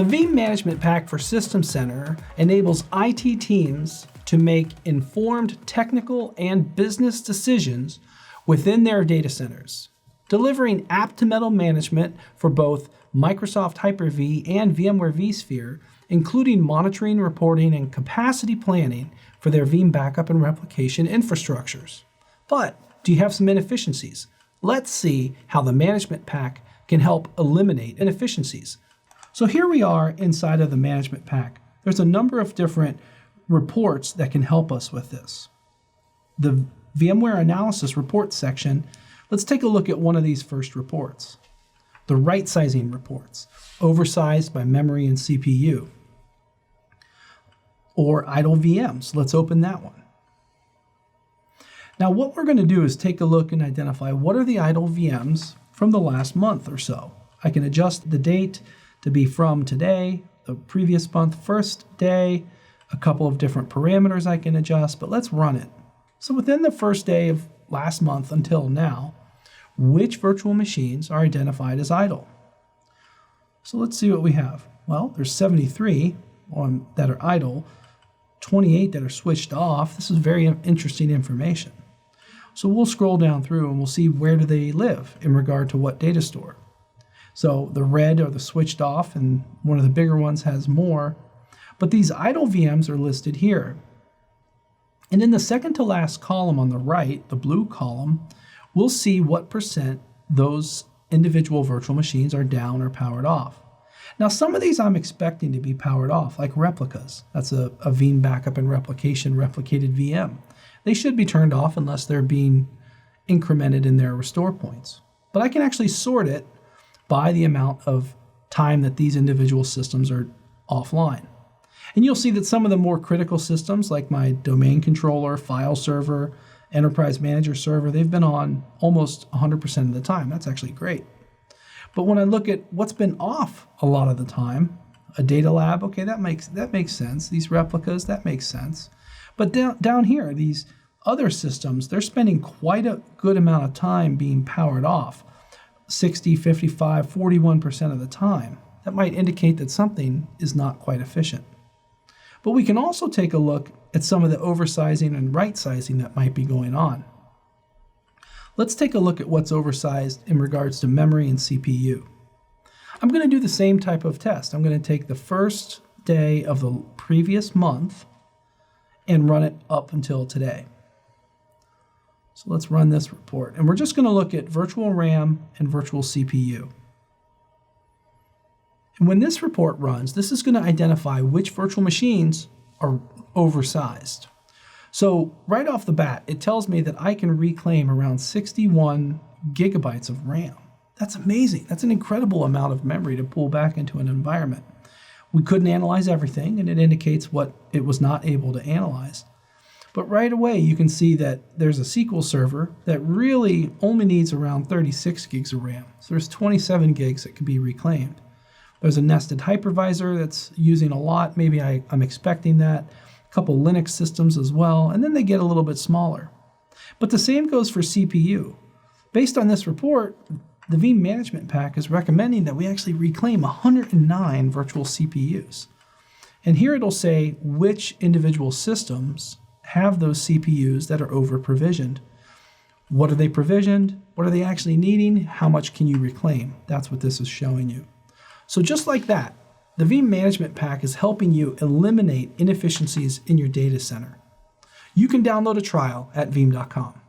The Veeam Management Pack for System Center enables IT teams to make informed technical and business decisions within their data centers, delivering app-to-metal management for both Microsoft Hyper-V and VMware vSphere, including monitoring, reporting, and capacity planning for their Veeam backup and replication infrastructures. But do you have some inefficiencies? Let's see how the Management Pack can help eliminate inefficiencies. So here we are inside of the Management Pack. There's a number of different reports that can help us with this. The VMware Analysis Report section, let's take a look at one of these first reports. The right-sizing reports, oversized by memory and CPU. Or idle VMs. Let's open that one. Now what we're going to do is take a look and identify what are the idle VMs from the last month or so. I can adjust the date to be from today, the previous month, first day, a couple of different parameters I can adjust, but let's run it. So within the first day of last month until now, which virtual machines are identified as idle? So let's see what we have. Well, there's 73 that are idle, 28 that are switched off. This is very interesting information. So we'll scroll down through and we'll see where do they live in regard to what data store. So the red are the switched off, and one of the bigger ones has more. But these idle VMs are listed here. And in the second to last column on the right, the blue column, we'll see what percent those individual virtual machines are down or powered off. Now some of these I'm expecting to be powered off, like replicas. That's a Veeam backup and replication replicated VM. They should be turned off unless they're being incremented in their restore points. But I can actually sort it by the amount of time that these individual systems are offline. And you'll see that some of the more critical systems, like my domain controller, file server, enterprise manager server, they've been on almost 100% of the time. That's actually great. But when I look at what's been off a lot of the time, a data lab, okay, that makes sense. These replicas, that makes sense. But down here, these other systems, they're spending quite a good amount of time being powered off. 60, 55, 41% of the time. That might indicate that something is not quite efficient. But we can also take a look at some of the oversizing and right-sizing that might be going on. Let's take a look at what's oversized in regards to memory and CPU. I'm going to do the same type of test. I'm going to take the first day of the previous month and run it up until today. So let's run this report. And we're just going to look at virtual RAM and virtual CPU. And when this report runs, this is going to identify which virtual machines are oversized. So right off the bat, it tells me that I can reclaim around 61 gigabytes of RAM. That's amazing. That's an incredible amount of memory to pull back into an environment. We couldn't analyze everything, and it indicates what it was not able to analyze. But right away, you can see that there's a SQL server that really only needs around 36 gigs of RAM. So there's 27 gigs that can be reclaimed. There's a nested hypervisor that's using a lot. Maybe I'm expecting that. A couple Linux systems as well, and then they get a little bit smaller. But the same goes for CPU. Based on this report, the Veeam Management Pack is recommending that we actually reclaim 109 virtual CPUs. And here it'll say which individual systems have those CPUs that are over-provisioned. What are they provisioned? What are they actually needing? How much can you reclaim? That's what this is showing you. So just like that, the Veeam Management Pack is helping you eliminate inefficiencies in your data center. You can download a trial at veeam.com.